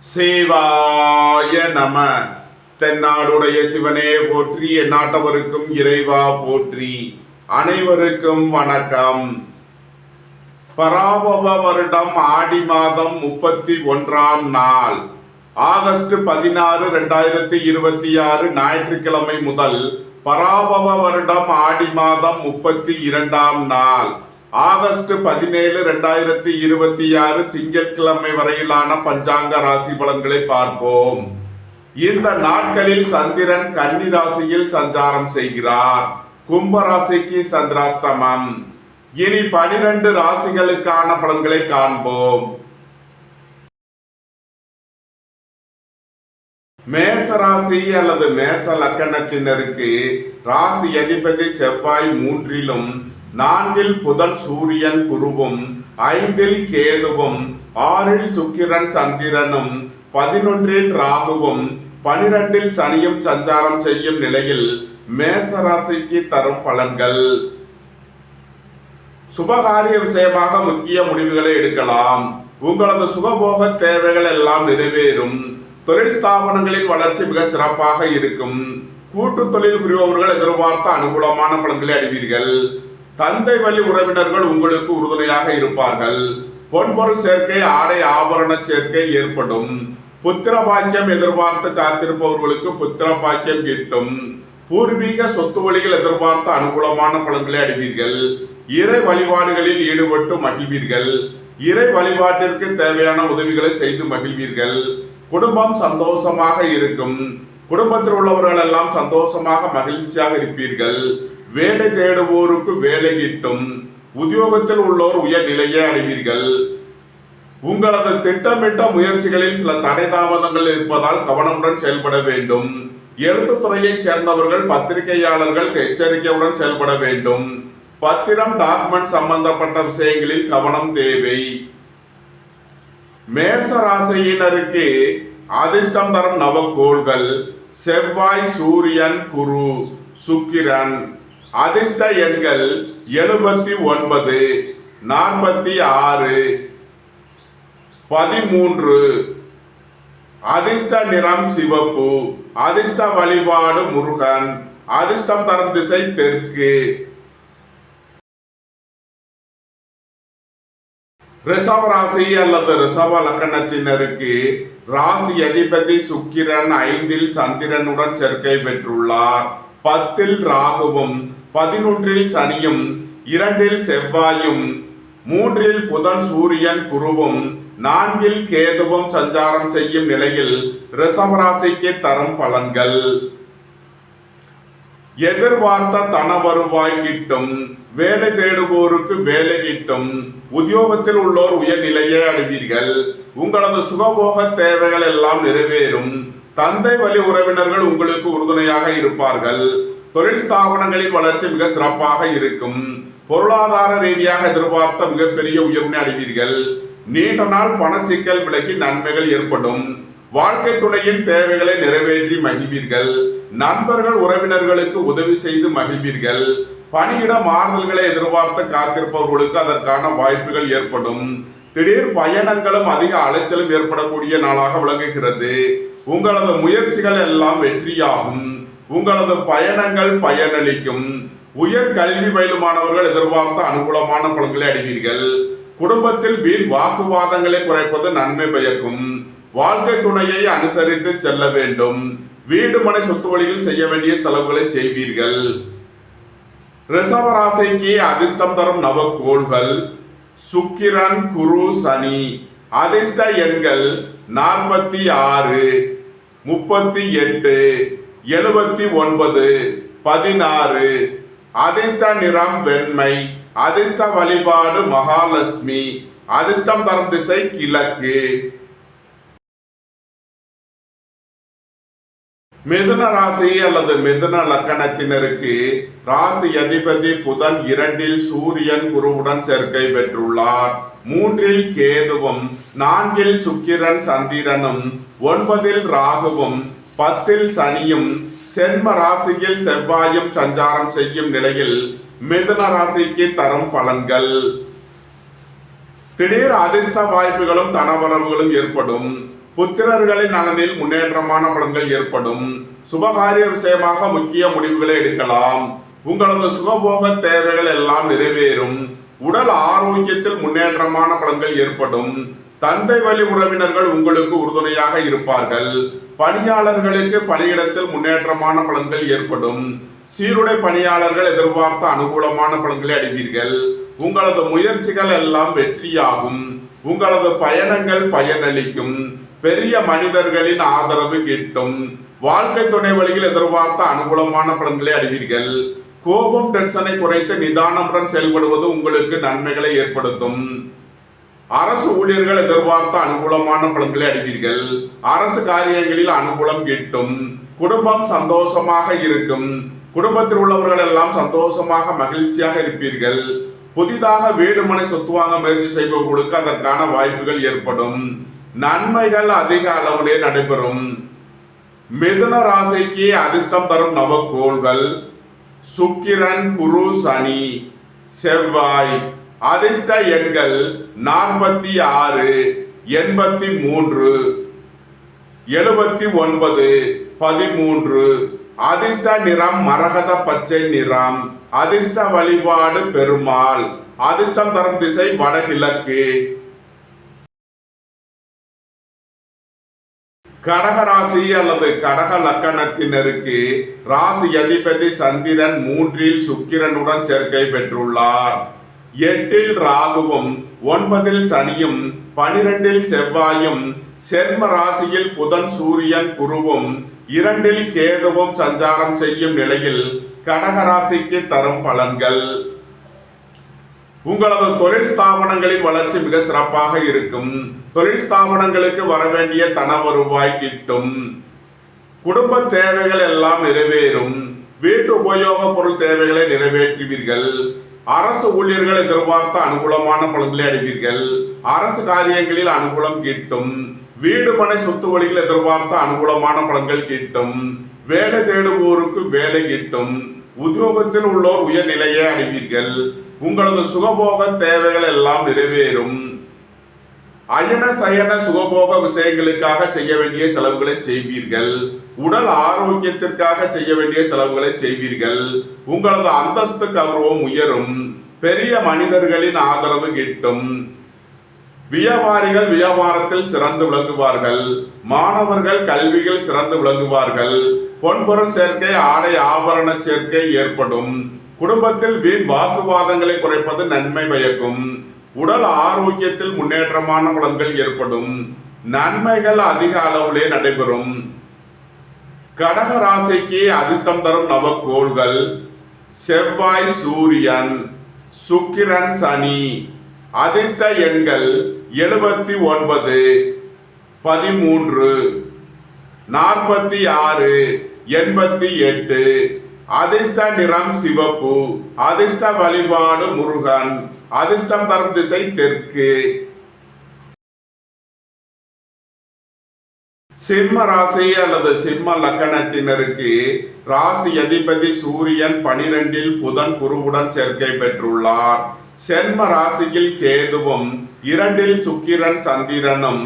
சிவாய நம. தென்னாடுடைய சிவனே போற்றி, எந்நாட்டவருக்கும் இறைவா போற்றி. அனைவருக்கும் வணக்கம். பராபவ வருடம் ஆடி மாதம் 31ஆம் நாள், ஆகஸ்ட் 16, 2026 ஞாயிற்றுக்கிழமை முதல் பராபவ வருடம் ஆடி மாதம் 32ஆம் நாள், ஆகஸ்ட் 17, 2026 திங்கட்கிழமை வரையிலான பஞ்சாங்க ராசி பலன்களை பார்ப்போம். இந்த நாட்களில் சந்திரன் கன்னி ராசியில் சஞ்சாரம் செய்கிறார். கும்ப ராசிக்கு சந்திராஷ்டமம். இனி 12 ராசிகளுக்கான பலன்களை காண்போம். மேச ராசி அல்லது மேச லக்கணத்தினருக்கு ராசி அதிபதி செவ்வாய் 3லும், 4ல் புதன் சூரியன் குருவும், 5ல் கேதுவும், 6ல் சுக்கிரன் சந்திரனும், 11ல் ராகுவும், 12ல் சனியும் சஞ்சாரம் செய்யும் நிலையில் மேச ராசிக்கு தரும் பலன்கள். சுபகாரிய விஷயமாக முக்கிய முடிவுகளை எடுக்கலாம். உங்களது சுகபோக தேவைகள் எல்லாம் நிறைவேறும். தொழில் ஸ்தாபனங்களின் வளர்ச்சி மிக சிறப்பாக இருக்கும். கூட்டு தொழில் புரிபவர்கள் எதிர்பார்த்த அனுகூலமான பலன்களை அடைவீர்கள். தந்தை வழி உறவினர்கள் உங்களுக்கு உறுதுணையாக இருப்பார்கள். பொன்பொருள் சேர்க்கை, ஆடை ஆபரண சேர்க்கை ஏற்படும். புத்திர பாக்கியம் எதிர்பார்த்து காத்திருப்பவர்களுக்கு புத்திர பாக்கியம் கிட்டும். பூர்வீக சொத்து வழிகள் எதிர்பார்த்த அனுகூலமான பலன்களை அடைவீர்கள். இறை வழிபாடுகளில் ஈடுபட்டு மகிழ்வீர்கள். இறை வழிபாட்டிற்கு தேவையான உதவிகளை செய்து மகிழ்வீர்கள். குடும்பம் சந்தோஷமாக இருக்கும். குடும்பத்தில் உள்ளவர்கள் எல்லாம் சந்தோஷமாக மகிழ்ச்சியாக இருப்பீர்கள். வேலை தேடுவோருக்கு வேலை கிட்டும். உத்தியோகத்தில் உள்ளோர் உயர் நிலையை அடைவீர்கள். உங்களது திட்டமிட்ட முயற்சிகளில் சில தடை தாமதங்கள் இருப்பதால் கவனமுடன் செயல்பட வேண்டும். எழுத்துத்துறையைச் சேர்ந்தவர்கள், பத்திரிகையாளர்கள் எச்சரிக்கையுடன் செயல்பட வேண்டும். பத்திரம், டாக்குமெண்ட் சம்பந்தப்பட்ட விஷயங்களில் கவனம் தேவை. மேச ராசியினருக்கு அதிர்ஷ்டம் தரும் நவக்கோள்கள் செவ்வாய், சூரியன், குரு, சுக்கிரன். அதிர்ஷ்ட எண்கள் 79, 46, 13. அதிர்ஷ்ட நிறம் சிவப்பு. அதிர்ஷ்ட வழிபாடு முருகன். அதிர்ஷ்டம் தரும் திசை தெற்கு. ரிஷப ராசி அல்லது ரிஷப லக்கணத்தினருக்கு ராசி அதிபதி சுக்கிரன் 5ல் சந்திரனுடன் சேர்க்கை பெற்றுள்ளார். 10ல் ராகுவும், 11ல் சனியும், 2ல் செவ்வாயும், 3ல் புதன் சூரியன் குருவும், 4ல் கேதுவும் சஞ்சாரம் செய்யும் நிலையில் ரிஷபராசிக்கு தரும் பலன்கள். எதிர்பார்த்த தன வருவாய் கிட்டும். வேலை தேடுவோருக்கு வேலை கிட்டும். உத்தியோகத்தில் உள்ளோர் உயர்நிலையை அடைவீர்கள். உங்களது சுகபோக தேவைகள் எல்லாம் நிறைவேறும். தந்தை வழி உறவினர்கள் உங்களுக்கு உறுதுணையாக இருப்பார்கள். தொழில் ஸ்தாபனங்களின் வளர்ச்சி மிக சிறப்பாக இருக்கும். பொருளாதார ரீதியாக எதிர்பார்த்த மிகப்பெரிய உயர்வினை அடைவீர்கள். நீண்ட நாள் பணச்சிக்கல் விலகி நன்மைகள் ஏற்படும். வாழ்க்கை துணையின் தேவைகளை நிறைவேற்றி மகிழ்வீர்கள். நண்பர்கள் உறவினர்களுக்கு உதவி செய்து மகிழ்வீர்கள். பணியிட மாறுதல்களை எதிர்பார்த்து காத்திருப்பவர்களுக்கு அதற்கான வாய்ப்புகள் ஏற்படும். திடீர் பயணங்களும் அதிக அலைச்சலும் ஏற்படக்கூடிய நாளாக விளங்குகிறது. உங்களது முயற்சிகள் எல்லாம் வெற்றியாகும். உங்களது பயணங்கள் பயனளிக்கும். உயர் கல்வி பயிலுமானவர்கள் எதிர்பார்த்த அனுகூலமான பலன்களை அடைவீர்கள். குடும்பத்தில் வீண் வாக்குவாதங்களை குறைப்பது நன்மை பயக்கும். வாழ்க்கை துணையை அனுசரித்து செல்ல வேண்டும். வீடு மனை சொத்து வழியில் செய்ய வேண்டிய செலவுகளை செய்வீர்கள். ரிஷப ராசிக்கு அதிர்ஷ்டம் தரும் நவக்கோள்கள் சுக்கிரன், குரு, சனி. அதிர்ஷ்ட எண்கள் 46, 38, 79, 16. அதிர்ஷ்ட நிறம் வெண்மை. அதிர்ஷ்ட வழிபாடு மகாலட்சுமி. அதிர்ஷ்டம் தரும் திசை கிழக்கு. மிதுன ராசி அல்லது மிதுன லக்கணத்தினருக்கு ராசி அதிபதி புதன் 2ல் சூரியன் குருவுடன் சேர்க்கை பெற்றுள்ளார். 3ல் கேதுவும், 4ல் சுக்கிரன் சந்திரனும், 9ல் ராகுவும், 10ல் சனியும், சென்ம ராசியில் செவ்வாயும் சஞ்சாரம் செய்யும் நிலையில் மிதுன ராசிக்கு தரும் பலன்கள். திடீர் அதிர்ஷ்ட வாய்ப்புகளும் தனவரவுகளும் ஏற்படும். புத்திரர்களின் நலனில் முன்னேற்றமான பலன்கள் ஏற்படும். சுபகாரிய விஷயமாக முக்கிய முடிவுகளை எடுக்கலாம். உங்களது சுகபோக தேவைகள் எல்லாம் நிறைவேறும். உடல் ஆரோக்கியத்தில் முன்னேற்றமான பலன்கள் ஏற்படும். தந்தை வழி உறவினர்கள் உங்களுக்கு உறுதுணையாக இருப்பார்கள். பணியாளர்களுக்கு பணியிடத்தில் முன்னேற்றமான பலன்கள் ஏற்படும். சீருடை பணியாளர்கள் எதிர்பார்த்த அனுகூலமான பலன்களை அடைவீர்கள். உங்களது முயற்சிகள் எல்லாம் வெற்றியாகும். உங்களது பயணங்கள் பயனளிக்கும். பெரிய மனிதர்களின் ஆதரவு கிட்டும். வாழ்க்கை துணை வழியில் எதிர்பார்த்த அனுகூலமான பலன்களை அடைவீர்கள். கோபம் டென்ஷனை குறைத்து நிதானமுடன் செயல்படுவது உங்களுக்கு நன்மைகளை ஏற்படுத்தும். அரசு ஊழியர்கள் எதிர்பார்த்த அனுகூலமான பலன்களை அடைவீர்கள். அரசு காரியங்களில் அனுகூலம் கிட்டும். குடும்பம் சந்தோஷமாக இருக்கும். குடும்பத்தில் உள்ளவர்கள் எல்லாம் சந்தோஷமாக மகிழ்ச்சியாக இருப்பீர்கள். புதிதாக வீடு மனை சொத்து வாங்க முயற்சி செய்பவர்களுக்கு அதற்கான வாய்ப்புகள் ஏற்படும். நன்மைகள் அதிக அளவிலே நடைபெறும். மிதுன ராசிக்கு அதிர்ஷ்டம் தரும் நவக்கோள்கள் சுக்கிரன், குரு, சனி, செவ்வாய். அதிர்ஷ்ட எண்கள் 46, 83, 79, 13. அதிர்ஷ்ட நிறம் மரகத பச்சை நிறம். அதிர்ஷ்ட வழிபாடு பெருமாள். அதிர்ஷ்டம் தரும் திசை வடகிழக்கு. கடக ராசி அல்லது கடக லக்கணத்தினருக்கு ராசி அதிபதி சந்திரன் 3இல் சுக்கிரனுடன் சேர்க்கை பெற்றுள்ளார். 8இல் ராகுவும் 9இல் சனியும் 12இல் செவ்வாயும் சென்ம ராசியில் புதன், சூரியன், குருவும் 2இல் கேதுவும் சஞ்சாரம் செய்யும் நிலையில் கடக ராசிக்கு தரும் பலன்கள். உங்களது தொழில் ஸ்தாபனங்களின் வளர்ச்சி மிக சிறப்பாக இருக்கும். தொழில் ஸ்தாபனங்களுக்கு வரவேண்டிய தன வருவாய் கிட்டும். குடும்ப தேவைகள் எல்லாம் நிறைவேறும். வீட்டு உபயோக பொருள் தேவைகளை நிறைவேற்றுவீர்கள். அரசு ஊழியர்கள் எதிர்பார்த்த அனுகூலமான பலன்களை அடைவீர்கள். அரசு காரியங்களில் அனுகூலம் கிட்டும். வீடு மனை சொத்து வழியில் எதிர்பார்த்த அனுகூலமான பலன்கள் கிட்டும். வேலை தேடுவோருக்கு வேலை கிட்டும். உத்தியோகத்தில் உள்ளோர் உயர்நிலையை அடைவீர்கள். உங்களது சுகபோக தேவைகள் எல்லாம் நிறைவேறும். அயன சயன சுகபோக விஷயங்களுக்காக செய்ய வேண்டிய செலவுகளை செய்வீர்கள். உடல் ஆரோக்கியத்திற்காக செய்ய வேண்டிய செலவுகளை செய்வீர்கள். உங்களது அந்தஸ்து கௌரவம் உயரும். பெரிய மனிதர்களின் ஆதரவு கிட்டும். வியாபாரிகள் வியாபாரத்தில் சிறந்து விளங்குவார்கள். மாணவர்கள் கல்வியில் சிறந்து விளங்குவார்கள். பொன்பொருள் சேர்க்கை, ஆடை ஆபரண சேர்க்கை ஏற்படும். குடும்பத்தில் வீண் வாக்குவாதங்களை குறைப்பது நன்மை பயக்கும். உடல் ஆரோக்கியத்தில் முன்னேற்றமான பலன்கள் ஏற்படும். நன்மைகள் அதிக அளவிலே நடைபெறும். கடக ராசிக்கு அதிர்ஷ்டம் தரும் நவக்கோள்கள் செவ்வாய், சூரியன், சுக்கிரன், சனி. அதிர்ஷ்ட எண்கள் 79, 13, 46, 88. அதிர்ஷ்ட நிறம் சிவப்பு. அதிர்ஷ்ட வழிபாடு முருகன். அதிர்ஷ்டம் தரும் திசை தெற்கு. சிம்ம ராசி அல்லது சிம்ம லக்கணத்தினருக்கு ராசி அதிபதி சூரியன் 12இல் புதன், குருவுடன் சேர்க்கை பெற்றுள்ளார். சென்ம ராசியில் கேதுவும் 2இல் சுக்கிரன், சந்திரனும்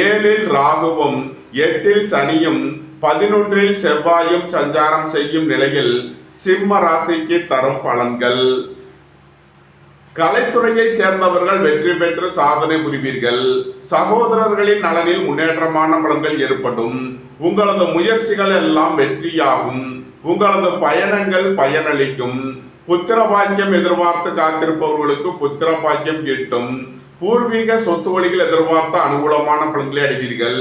7இல் ராகுவும் 8இல் சனியும் 11இல் செவ்வாயும் சஞ்சாரம் செய்யும் நிலையில் சிம்ம ராசிக்கு தரும் பலன்கள். கலைத்துறையைச் சேர்ந்தவர்கள் வெற்றி பெற்று சாதனை புரிவீர்கள். சகோதரர்களின் நலனில் முன்னேற்றமான பலன்கள் ஏற்படும். உங்களது முயற்சிகள் எல்லாம் வெற்றியாகும். உங்களது பயணங்கள் பயனளிக்கும். புத்திர பாக்கியம் எதிர்பார்த்து காத்திருப்பவர்களுக்கு புத்திர பாக்கியம் கிட்டும். பூர்வீக சொத்து வழிகள் எதிர்பார்த்த அனுகூலமான பலன்களை அடைவீர்கள்.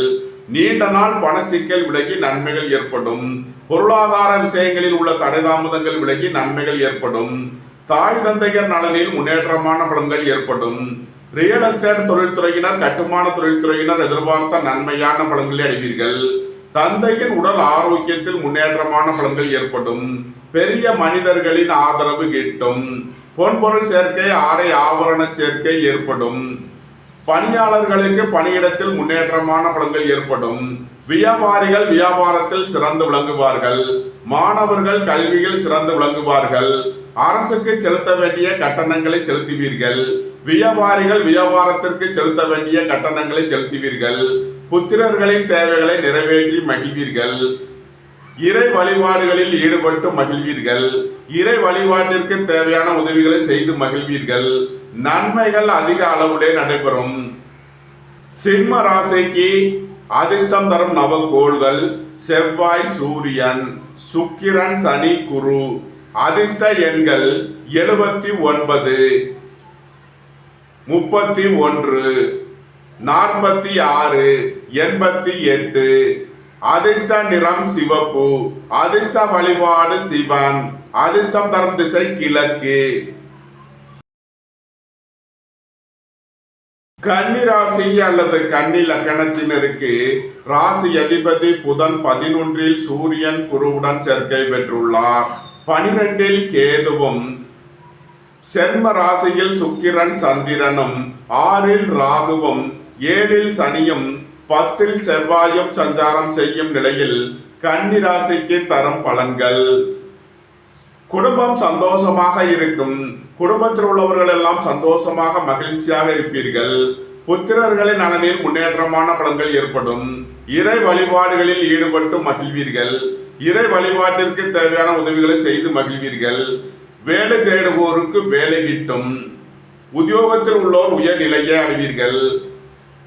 நீண்ட நாள் பணச்சிக்கல் விலகி நன்மைகள் ஏற்படும். பொருளாதார விஷயங்களில் உள்ள தடை தாமதங்கள் விலகி நன்மைகள் ஏற்படும். தாய் தந்தையர் நலனில் முன்னேற்றமான பலன்கள் ஏற்படும். ரியல் எஸ்டேட் தொழில்துறையினர், கட்டுமான தொழில்துறையினர் எதிர்பார்த்த நன்மையான பலன்களை அடைவீர்கள். தந்தையின் உடல் ஆரோக்கியத்தில் முன்னேற்றமான பலன்கள் ஏற்படும். பெரிய மனிதர்களின் ஆதரவு கிட்டும். பொன்பொருள் சேர்க்கை, ஆடை ஆபரண சேர்க்கை ஏற்படும். பணியாளர்களுக்கு பணியிடத்தில் முன்னேற்றமான பலன்கள் ஏற்படும். வியாபாரிகள் வியாபாரத்தில் சிறந்து விளங்குவார்கள். மாணவர்கள் கல்வியில் சிறந்து விளங்குவார்கள். அரசுக்கு செலுத்த வேண்டிய கட்டணங்களை செலுத்துவீர்கள். வியாபாரிகள் வியாபாரத்திற்கு செலுத்த வேண்டிய கட்டணங்களை செலுத்துவீர்கள். புத்திரர்களின் தேவைகளை நிறைவேற்றி மகிழ்வீர்கள். இறை வழிபாடுகளில் ஈடுபட்டு மகிழ்வீர்கள். இறை வழிபாட்டிற்கு தேவையான உதவிகளை செய்து மகிழ்வீர்கள். நன்மைகள் அதிக அளவுடைய நடைபெறும். சிம்ம ராசிக்கு அதிர்ஷ்டம் தரும் நவகோள்கள் செவ்வாய், சூரியன், சுக்கிரன், சனி, குரு. அதிர்ஷ்ட எண்கள் 79, 31, 46, 88. அதிர்ஷ்ட நிறம் சிவப்பு. அதிர்ஷ்ட வழிபாடு சிவன். அதிர்ஷ்டம் தரும் திசை கிழக்கு. கன்னி ராசி அல்லது கன்னி லக்கணத்தினருக்கு ராசி அதிபதி புதன் 11இல் சூரியன் குருவுடன் சேர்க்கை பெற்றுள்ளார். 12இல் கேதுவும், சென்ம ராசியில் சுக்கிரன் சந்திரனும், 6இல் ராகுவும், 7இல் சனியும், 10இல் செவ்வாயும் சஞ்சாரம் செய்யும் நிலையில் கன்னி ராசிக்கு தரும் பலன்கள். குடும்பம் சந்தோஷமாக இருக்கும். குடும்பத்தில் உள்ளவர்கள் எல்லாம் சந்தோஷமாக மகிழ்ச்சியாக இருப்பீர்கள். புத்திரர்களின் நலனில் முன்னேற்றமான பலன்கள் ஏற்படும். இறை வழிபாடுகளில் ஈடுபட்டு மகிழ்வீர்கள். இறை வழிபாட்டிற்கு தேவையான உதவிகளை செய்து மகிழ்வீர்கள். வேலை தேடுவோருக்கு வேலை கிட்டும். உத்தியோகத்தில் உள்ளோர் உயர்நிலையை அடைவீர்கள்.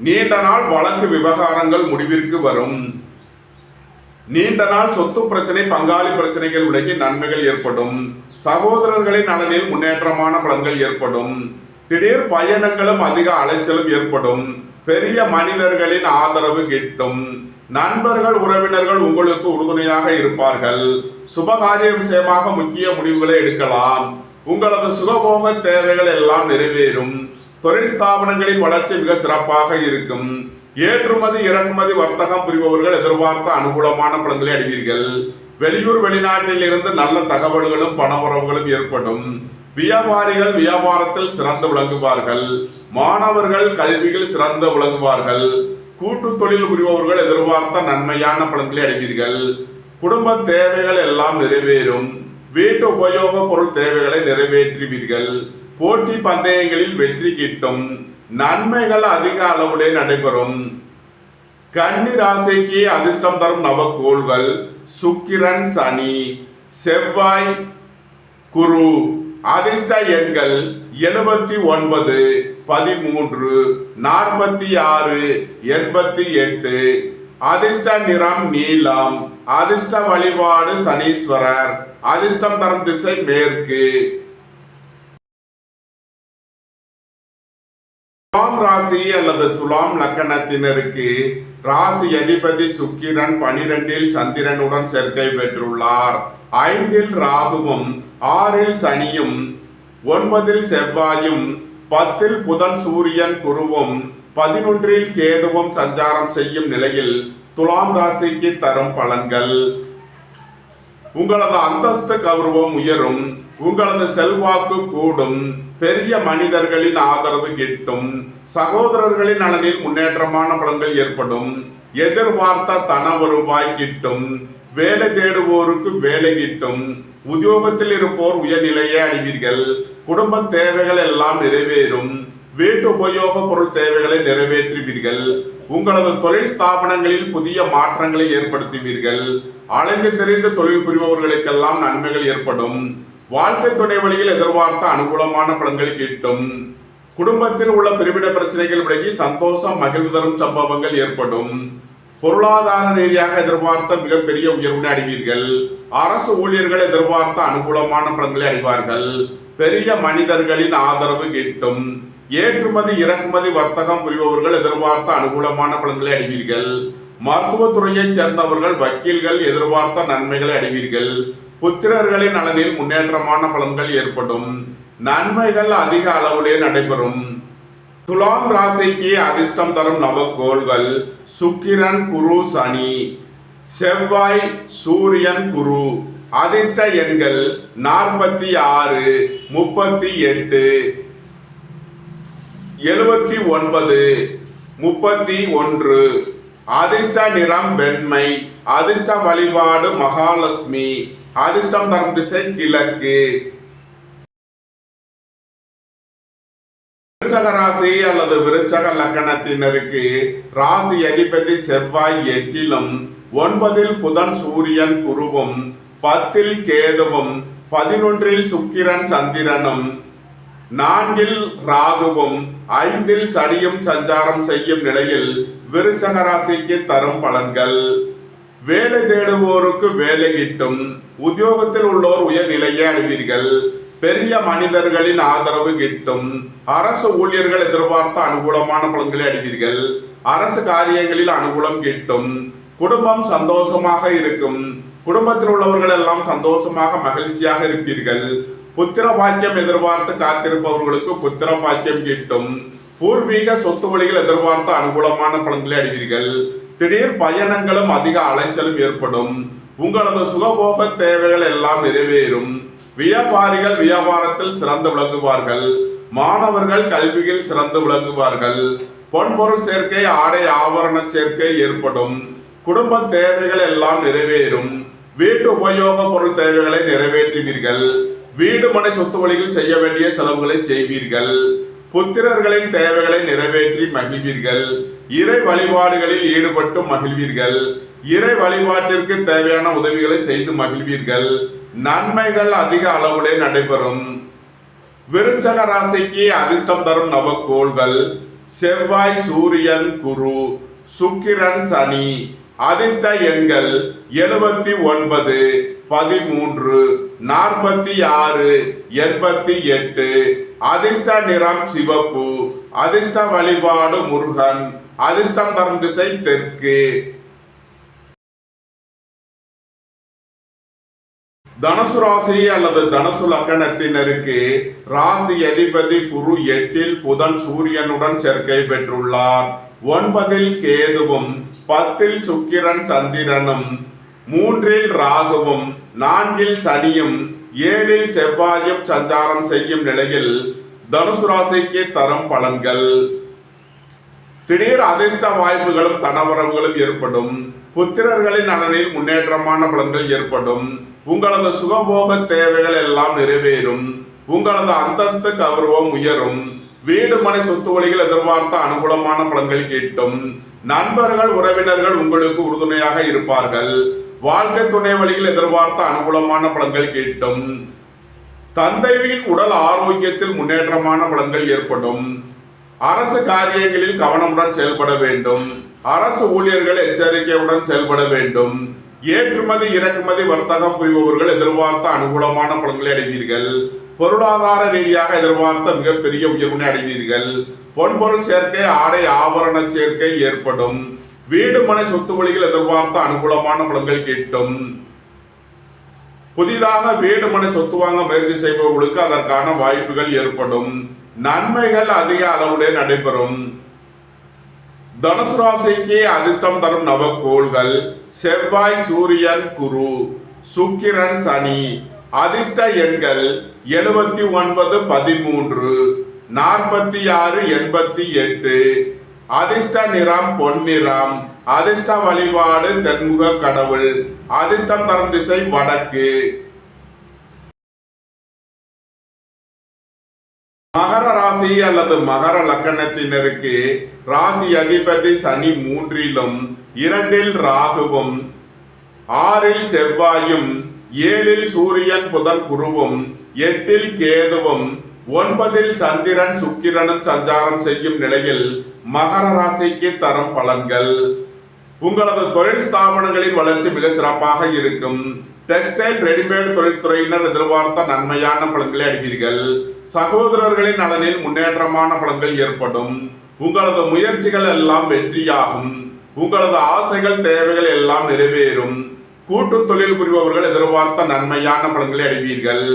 நீண்ட நாள் வழக்கு விவகாரங்கள் முடிவிற்கு வரும். நீண்ட நாள் சொத்து பிரச்சனை, பங்காளி பிரச்சனைகள் விலகி நன்மைகள் ஏற்படும். சகோதரர்களின் நலனில் முன்னேற்றமான பலன்கள் ஏற்படும். திடீர் பயணங்களும் அதிக அலைச்சலும் ஏற்படும். பெரிய மனிதர்களின் ஆதரவு கிட்டும். நண்பர்கள், உறவினர்கள் உங்களுக்கு உறுதுணையாக இருப்பார்கள். சுபகாரிய விஷயமாக முக்கிய முடிவுகளை எடுக்கலாம். உங்களது சுகபோக தேவைகள் எல்லாம் நிறைவேறும். தொழில் ஸ்தாபனங்களின் வளர்ச்சி மிக சிறப்பாக இருக்கும். ஏற்றுமதி இறக்குமதி வர்த்தகம் புரிபவர்கள் எதிர்பார்த்த அனுகூலமான பலன்களை அடைவீர்கள். வெளியூர் வெளிநாட்டில் இருந்து நல்ல தகவல்களும் பணவரவுகளும் ஏற்படும். வியாபாரிகள் வியாபாரத்தில் சிறந்து விளங்குவார்கள். மாணவர்கள் கல்வியில் சிறந்து விளங்குவார்கள். கூட்டு தொழில் புரிபவர்கள் எதிர்பார்த்த நன்மையான பலன்களை அடைவீர்கள். குடும்ப தேவைகள் எல்லாம் நிறைவேறும். வீட்டு உபயோக பொருள் தேவைகளை நிறைவேற்றுவீர்கள். போட்டி பந்தயங்களில் வெற்றி கிட்டும். நன்மைகள் அதிக அளவுடைய நடைபெறும். கன்னி ராசிக்கு அதிர்ஷ்டம் தரும் நவகோள்கள் சுக்கிரன், சனி, செவ்வாய், குரு. அதிர்ஷ்ட எண்கள் 79, 13, 46, 88. அதிர்ஷ்ட நிறம் நீலம். அதிர்ஷ்ட வழிபாடு சனீஸ்வரர். அதிர்ஷ்டம் தரும் திசை மேற்கு. துலாம் ராசி அல்லது துலாம் லக்கணத்தினருக்கு ராசி அதிபதி சுக்கிரன் 12இல் சந்திரனுடன் சேர்க்கை பெற்றுள்ளார். 5இல் ராகுவும், 6இல் சனியும், 9இல் செவ்வாயும், 10இல் புதன், சூரியன், குருவும், 11இல் கேதுவும் சஞ்சாரம் செய்யும் நிலையில் துலாம் ராசிக்கு தரும் பலன்கள். உங்களது அந்தஸ்து கௌரவம் உயரும். உங்களது செல்வாக்கு கூடும். பெரிய மனிதர்களின் ஆதரவு கிட்டும். சகோதரர்களின் நலனில் முன்னேற்றமான பலன்கள் ஏற்படும். எதிர்பார்த்த தன வருவாய் கிட்டும். வேலை தேடுவோருக்கு வேலை கிட்டும். உத்தியோகத்தில் இருப்போர் உயர்நிலையை அடைவீர்கள். குடும்ப தேவைகள் எல்லாம் நிறைவேறும். வீட்டு உபயோக பொருள் தேவைகளை நிறைவேற்றுவீர்கள். உங்களது தொழில் ஸ்தாபனங்களில் புதிய மாற்றங்களை ஏற்படுத்துவீர்கள். அலைந்து தெரிந்து தொழில் புரிபவர்களுக்கெல்லாம் நன்மைகள் ஏற்படும். வாழ்க்கை துணை வழியில் எதிர்பார்த்த அனுகூலமான பலன்கள் கிட்டும். குடும்பத்தில் உள்ள பிரிவிட பிரச்சனைகள் விலகி சந்தோஷம், மகிழ்வு தரும் சம்பவங்கள் ஏற்படும். பொருளாதார ரீதியாக எதிர்பார்த்த மிகப்பெரிய உயர்வினை அடைவீர்கள். அரசு ஊழியர்கள் எதிர்பார்த்த அனுகூலமான பலன்களை அடைவார்கள். பெரிய மனிதர்களின் ஆதரவு கிட்டும். ஏற்றுமதி இறக்குமதி வர்த்தகம் புரிபவர்கள் எதிர்பார்த்த அனுகூலமான பலன்களை அடைவீர்கள். மருத்துவத்துறையைச் சேர்ந்தவர்கள், வக்கீல்கள் எதிர்பார்த்த நன்மைகளை அடைவீர்கள். புத்திரர்களின் நலனில் முன்னேற்றமான பலன்கள் ஏற்படும். நன்மைகள் அதிக அளவிலே நடைபெறும். துலாம் ராசிக்கு அதிர்ஷ்டம் தரும் நவகோள்கள் சுக்கிரன், குரு, சனி, செவ்வாய், சூரியன், குரு. அதிர்ஷ்ட எண்கள் 46, 38, 79, 31. அதிர்ஷ்ட நிறம் வெண்மை. அதிர்ஷ்ட வழிபாடு மகாலட்சுமி. அதிர்ஷ்டம் தரும் திசை கிழக்கு. விருச்சக ராசி அல்லது விருச்சக லக்கணத்தினருக்கு ராசி அதிபதி செவ்வாய் 8லும் 9ல் புதன் சூரியன் குருவும் 10ல் கேதுவும் 11ல் சுக்கிரன் சந்திரனும் 4ல் ராகுவும் 5ல் சனியும் சஞ்சாரம் செய்யும் நிலையில் விருச்சக ராசிக்கு தரும் பலன்கள். வேலை தேடுவோருக்கு வேலை கிட்டும். உத்தியோகத்தில் உள்ளோர் உயர்நிலையை அடைவீர்கள். பெரிய மனிதர்களின் ஆதரவு கிட்டும். அரசு ஊழியர்கள் எதிர்பார்த்த அனுகூலமான பலன்களை அடைவீர்கள். அரசு காரியங்களில் அனுகூலம் கிட்டும். குடும்பம் சந்தோஷமாக இருக்கும். குடும்பத்தில் உள்ளவர்கள் எல்லாம் சந்தோஷமாக மகிழ்ச்சியாக இருப்பீர்கள். புத்திர பாக்கியம் எதிர்பார்த்து காத்திருப்பவர்களுக்கு புத்திர பாக்கியம் கிட்டும். பூர்வீக சொத்து வழிகள் எதிர்பார்த்த அனுகூலமான பலன்களை அடைவீர்கள். திடீர் பயணங்களும் அதிக அலைச்சலும் ஏற்படும். உங்களது சுகபோக தேவைகள் எல்லாம் நிறைவேறும். வியாபாரிகள் வியாபாரத்தில் சிறந்து விளங்குவார்கள். மாணவர்கள் கல்வியில் சிறந்து விளங்குவார்கள். பொன்பொருள் சேர்க்கை, ஆடை ஆபரண சேர்க்கை ஏற்படும். குடும்ப தேவைகள் எல்லாம் நிறைவேறும். வீட்டு உபயோக பொருள் தேவைகளை நிறைவேற்றுவீர்கள். வீடு மனை சொத்து வழியில் செய்ய வேண்டிய செலவுகளை செய்வீர்கள். புத்திரர்களின் தேவைகளை நிறைவேற்றி மகிழ்வீர்கள். இறை வழிபாடுகளில் ஈடுபட்டு மகிழ்வீர்கள். இறை வழிபாட்டிற்கு தேவையான உதவிகளை செய்து மகிழ்வீர்கள். நன்மைகள் அதிக அளவுலே நடைபெறும். விருச்சக ராசிக்கு அதிர்ஷ்டம் தரும் நவக்கோள்கள் செவ்வாய், சூரியன், குரு, சுக்கிரன், சனி. அதிர்ஷ்ட எண்கள் 79, 13, 46, 88. அதிர்ஷ்ட நிறம் சிவப்பு. அதிர்ஷ்ட வழிபாடு முருகன். அதிர்ஷ்டம் தரும் திசை தெற்கு. தனுசு ராசி அல்லது தனுசு லக்கணத்தினருக்கு ராசி அதிபதி குரு 8ல் புதன் சூரியனுடன் சேர்க்கை பெற்றுள்ளார். 9ல் கேதுவும் 10ல் சுக்கிரன் சந்திரனும் 3ல் ராகுவும் 4ல் சனியும் 7ல் செவ்வாயும் சஞ்சாரம் செய்யும் நிலையில் தனுசு ராசிக்கு தரும் பலன்கள். திடீர் அதிர்ஷ்ட வாய்ப்புகளும் தனவரவுகளும் ஏற்படும். புத்திரர்களின் நலனில் முன்னேற்றமான பலன்கள் ஏற்படும். உங்களது சுகபோக தேவைகள் எல்லாம் நிறைவேறும். உங்களது அந்தஸ்து கௌரவம் உயரும். வீடு மனை சொத்து வழிகள் எதிர்பார்த்த அனுகூலமான பலன்கள் கிட்டும். நண்பர்கள் உறவினர்கள் உங்களுக்கு உறுதுணையாக இருப்பார்கள். வாழ்க்கை துணை வழியில் எதிர்பார்த்த அனுகூலமான பலன்கள் கிட்டும். தந்தையின் உடல் ஆரோக்கியத்தில் முன்னேற்றமான பலன்கள் ஏற்படும். அரசு காரியங்களில் கவனமுடன் செயல்பட வேண்டும். அரசு ஊழியர்கள் எச்சரிக்கையுடன் செயல்பட வேண்டும். ஏற்றுமதி இறக்குமதி வர்த்தகம் புரிபவர்கள் எதிர்பார்த்த அனுகூலமான பலன்களை அடைவீர்கள். பொருளாதார ரீதியாக எதிர்பார்த்த மிகப்பெரிய உயர்வினை அடைவீர்கள். பொன்பொருள் சேர்க்கை, ஆடை ஆபரண சேர்க்கை ஏற்படும். வீடு மனை சொத்து வழிகள் எதிர்பார்த்த அனுகூலமான பலன்கள் கிட்டும். புதிதாக வீடு மனை சொத்து வாங்க முயற்சி செய்பவர்களுக்கு அதற்கான வாய்ப்புகள் ஏற்படும். நன்மைகள் அதிக அளவுடைய நடைபெறும். தனுசு ராசிக்கு அதிர்ஷ்டம் தரும் நவக்கோள்கள் செவ்வாய், சூரியன், குரு, சுக்கிரன், சனி. அதிர்ஷ்ட எண்கள் 79, 13, 46, 88. அதிர்ஷ்ட நிறம் பொன்னிறம். அதிர்ஷ்ட வழிபாடு தென்முக கடவுள். அதிர்ஷ்டம் தரும் திசை வடக்கு. மகர ராசி அல்லது மகர லக்கணத்தினருக்கு ராசி அதிபதி சனி 3லும் 2ல் ராகுவும் 6ல் செவ்வாயும் 7ல் சூரியன் புதன் குருவும் 8ல் கேதுவும் 9ல் சந்திரன் சுக்கிரனும் சஞ்சாரம் செய்யும் நிலையில் மகர ராசிக்கு தரும் பலன்கள். உங்களது தொழில் ஸ்தாபனங்களின் வளர்ச்சி மிக சிறப்பாக இருக்கும். டெக்ஸ்டைல் ரெடிமேட் தொழில்துறையினர் எதிர்பார்த்த நன்மையான பலன்களை அடைவீர்கள். சகோதரர்களின் நலனில் முன்னேற்றமான பலன்கள் ஏற்படும். உங்களது முயற்சிகள் எல்லாம் வெற்றியாகும். உங்களது ஆசைகள் தேவைகள் எல்லாம் நிறைவேறும். கூட்டு தொழில் புரிபவர்கள் எதிர்பார்த்த நன்மையான பலன்களை அடைவீர்கள்.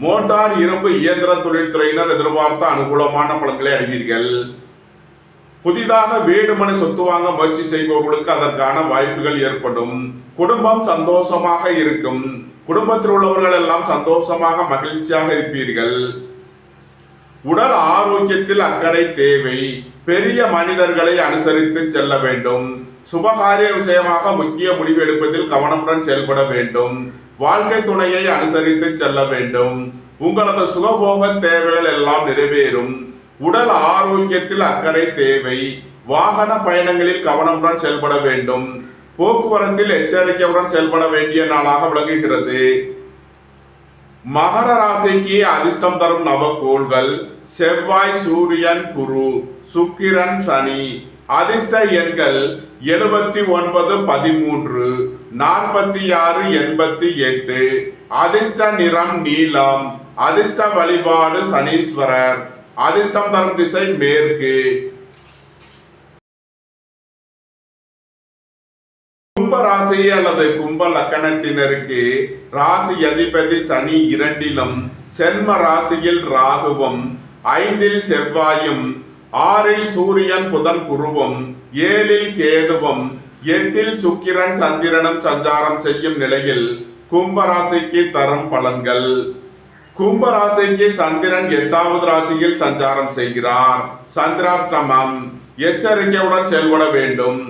மோட்டார் இரும்பு இயந்திர தொழில்துறையினர் எதிர்பார்த்த அனுகூலமான பலன்களை அடைவீர்கள். புதிதாக வீடு மனை சொத்து வாங்க முயற்சி செய்பவர்களுக்கு அதற்கான வாய்ப்புகள் ஏற்படும். குடும்பம் சந்தோஷமாக இருக்கும். குடும்பத்தில் உள்ளவர்கள் எல்லாம் சந்தோஷமாக மகிழ்ச்சியாக இருப்பீர்கள். உடல் ஆரோக்கியத்தில் அக்கறை தேவை. பெரிய மனிதர்களை அனுசரித்து செல்ல வேண்டும். சுபகாரிய விஷயமாக முக்கிய முடிவு எடுப்பதில் கவனமுடன் செயல்பட வேண்டும். வாழ்க்கை துணையை அனுசரித்து செல்ல வேண்டும். உங்களது சுகபோக தேவைகள் எல்லாம் நிறைவேறும். உடல் ஆரோக்கியத்தில் அக்கறை தேவை. வாகன பயணங்களில் கவனமுடன் செயல்பட வேண்டும். போக்குவரத்தில் எச்சரிக்கையுடன் செயல்பட வேண்டிய நாளாக விளங்குகிறது. மகர ராசிக்கு அதிர்ஷ்டம் தரும் நவக்கோள்கள் செவ்வாய், சூரியன், குரு, சுக்கிரன், சனி. அதிர்ஷ்ட எண்கள் 79, 13, 46, 88. அதிர்ஷ்ட நிறம் நீலம். அதிர்ஷ்ட வழிபாடு சனீஸ்வரர். அதிர்ஷ்டம் தரும் திசை மேற்கு. கும்ப ராசி அல்லது கும்ப லக்கணத்தினருக்கு ராசி அதிபதி சனி 2லும், சென்ம ராசியில் ராகுவும், 5ல் செவ்வாயும், 6ல் சூரியன், புதன், குருவும், 7ல் கேதுவும், 8ல் சுக்கிரன், சந்திரனும் சஞ்சாரம் செய்யும் நிலையில் கும்பராசிக்கு தரும் பலன்கள். கும்பராசிக்கு சந்திரன் 8வது ராசியில் சஞ்சாரம் செய்கிறார். சந்திராஷ்டமம். எச்சரிக்கையுடன் செயல்பட வேண்டும்.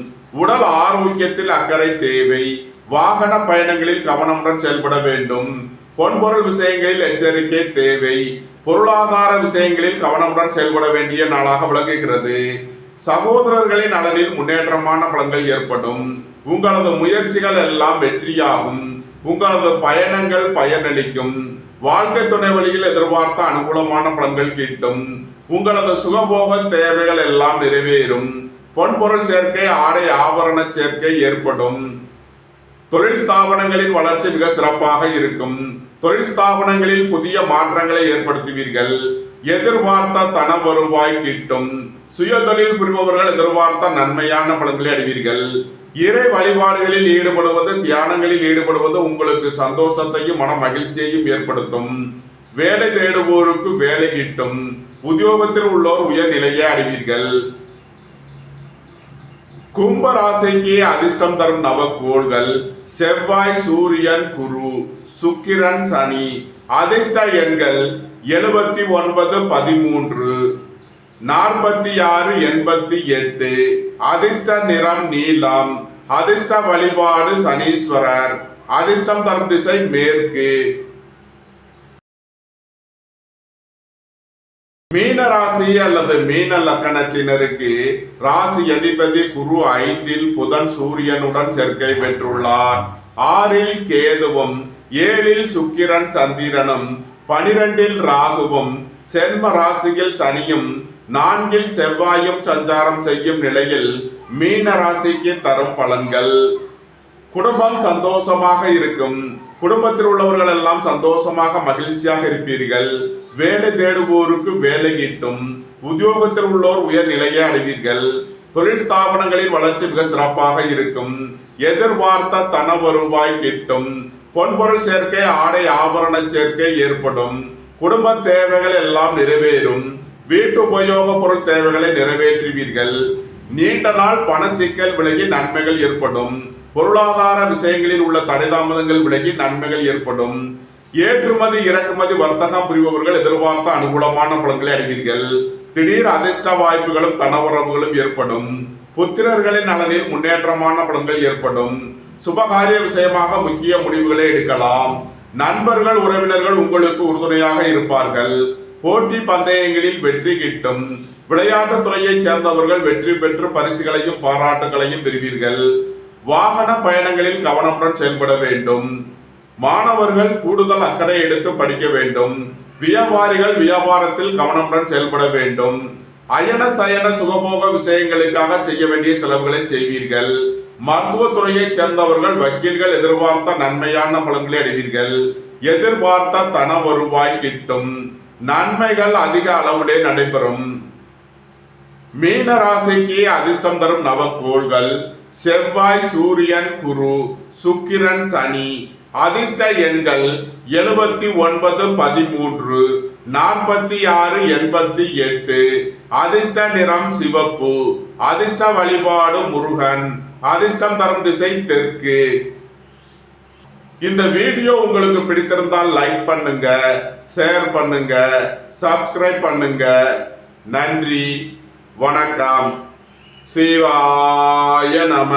உடல் ஆரோக்கியத்தில் அக்கறை தேவை. வாகன பயணங்களில் கவனமுடன் செயல்பட வேண்டும். பொன்பொருள் விஷயங்களில் எச்சரிக்கை தேவை. பொருளாதார விஷயங்களில் கவனமுடன் செயல்பட வேண்டிய நாளாக விளங்குகிறது. சகோதரர்களின் நலனில் முன்னேற்றமான பலன்கள் ஏற்படும். உங்களது முயற்சிகள் எல்லாம் வெற்றியாகும். உங்களது பயணங்கள் பயனளிக்கும். வாழ்க்கை துணை வழியில் எதிர்பார்த்த அனுகூலமான பலன்கள் கிட்டும். உங்களது சுகபோக தேவைகள் எல்லாம் நிறைவேறும். பொன்பொருள் சேர்க்கை, ஆடை ஆபரண சேர்க்கை ஏற்படும். தொழில் ஸ்தாபனங்களின் வளர்ச்சி மிக சிறப்பாக இருக்கும். தொழில் ஸ்தாபனங்களில் புதிய மாற்றங்களை ஏற்படுத்துவீர்கள். எதிர்பார்த்த தன வருவாய் கிட்டும். சுய தொழில் புரிபவர்கள் எதிர்பார்த்த நன்மையான பலன்களை அடைவீர்கள். இறை வழிபாடுகளில் ஈடுபடுவது, தியானங்களில் ஈடுபடுவது உங்களுக்கு சந்தோஷத்தையும் மன மகிழ்ச்சியையும் ஏற்படுத்தும். வேலை தேடுவோருக்கு வேலை கிட்டும். உத்தியோகத்தில் உள்ளோர் உயர்நிலையை அடைவீர்கள். கும்ப ராசிக்கு அதிர்ஷ்டம் தரும் நவக்கோள்கள் செவ்வாய், சூரியன், குரு, சுக்கிரன், சனி. அதிர்ஷ்ட எண்கள் 79, 13, 46, 88. அதிர்ஷ்ட நிறம் நீலம். அதிர்ஷ்ட வழிபாடு சனீஸ்வரர். அதிர்ஷ்டம் தரும் திசை மேற்கு. மீன ராசி அல்லது மீன லக்கணத்தினருக்கு ராசி அதிபதி குரு 5ல், புதன் சூரியனுடன் சேர்க்கை பெற்றுள்ளார். 6ல் கேதுவும், 7ல் சுக்கிரன் சந்திரனும், 12ல் ராகுவும், சென்ம ராசியில் சனியும், 4ல் செவ்வாயும் சஞ்சாரம் செய்யும் நிலையில் மீன ராசிக்கு தரும் பலன்கள். குடும்பம் சந்தோஷமாக இருக்கும். குடும்பத்தில் உள்ளவர்கள் எல்லாம் சந்தோஷமாக மகிழ்ச்சியாக இருப்பீர்கள். வேலை தேடுவோருக்கு வேலை கிட்டும். உத்தியோகத்தில் உள்ளோர் உயர்நிலையை அடைவீர்கள். தொழில் ஸ்தாபனங்களின் வளர்ச்சி மிக சிறப்பாக இருக்கும். எதிர்பார்த்த தன வருவாய் கிட்டும். பொன்பொருள் சேர்க்கை, ஆடை ஆபரண சேர்க்கை ஏற்படும். குடும்ப தேவைகள் எல்லாம் நிறைவேறும். வீட்டு உபயோக பொருள் தேவைகளை நிறைவேற்றுவீர்கள். நீண்ட நாள் பண சிக்கல் விலகி நன்மைகள் ஏற்படும். பொருளாதார விஷயங்களில் உள்ள தடைதாமதங்கள் விலகி நன்மைகள் ஏற்படும். ஏற்றுமதி இறக்குமதி வர்த்தகம் புரிபவர்கள் எதிர்பார்த்த அனுகூலமான பலன்களை அடைவீர்கள். திடீர் அதிர்ஷ்ட வாய்ப்புகளும் தனவரவுகளும் ஏற்படும். புத்திரர்களின் நலனில் முன்னேற்றமான பலன்கள் ஏற்படும். சுபகாரிய விஷயமாக முக்கிய முடிவுகளை எடுக்கலாம். நண்பர்கள், உறவினர்கள் உங்களுக்கு உறுதுணையாக இருப்பார்கள். போட்டி பந்தயங்களில் வெற்றி கிட்டும். விளையாட்டுத் துறையைச் சேர்ந்தவர்கள் வெற்றி பெற்று பரிசுகளையும் பாராட்டுகளையும் பெறுவீர்கள். வாகன பயணங்களில் கவனமுடன் செயல்பட வேண்டும். மாணவர்கள் கூடுதல் அக்கறை எடுத்து படிக்க வேண்டும். வியாபாரிகள் வியாபாரத்தில் கவனமுடன் செயல்பட வேண்டும். அயன சயன சுகபோக விஷயங்களுக்காக செய்ய வேண்டிய செலவுகளை செய்வீர்கள். மருத்துவத்துறையைச் சேர்ந்தவர்கள், வக்கீல்கள் எதிர்பார்த்த நன்மையான பலன்களை அடைவீர்கள். எதிர்பார்த்த தன வருவாய் கிட்டும். நன்மைகள் அதிக அளவிலே நடைபெறும். மீன ராசிக்கு அதிர்ஷ்டம் தரும் நவக்கோள்கள் செவ்வாய், சூரியன், குரு, சுக்கிரன், சனி. அதிர்ஷ்ட எண்கள் 79, 13, 46, 88. அதிர்ஷ்ட நிறம் சிவப்பு. அதிர்ஷ்ட வழிபாடு முருகன். அதிர்ஷ்டம் தரும் திசை தெற்கு. இந்த வீடியோ உங்களுக்கு பிடித்திருந்தால் லைக் பண்ணுங்க, ஷேர் பண்ணுங்க, சப்ஸ்கிரைப் பண்ணுங்க. நன்றி, வணக்கம். சிவாய நம.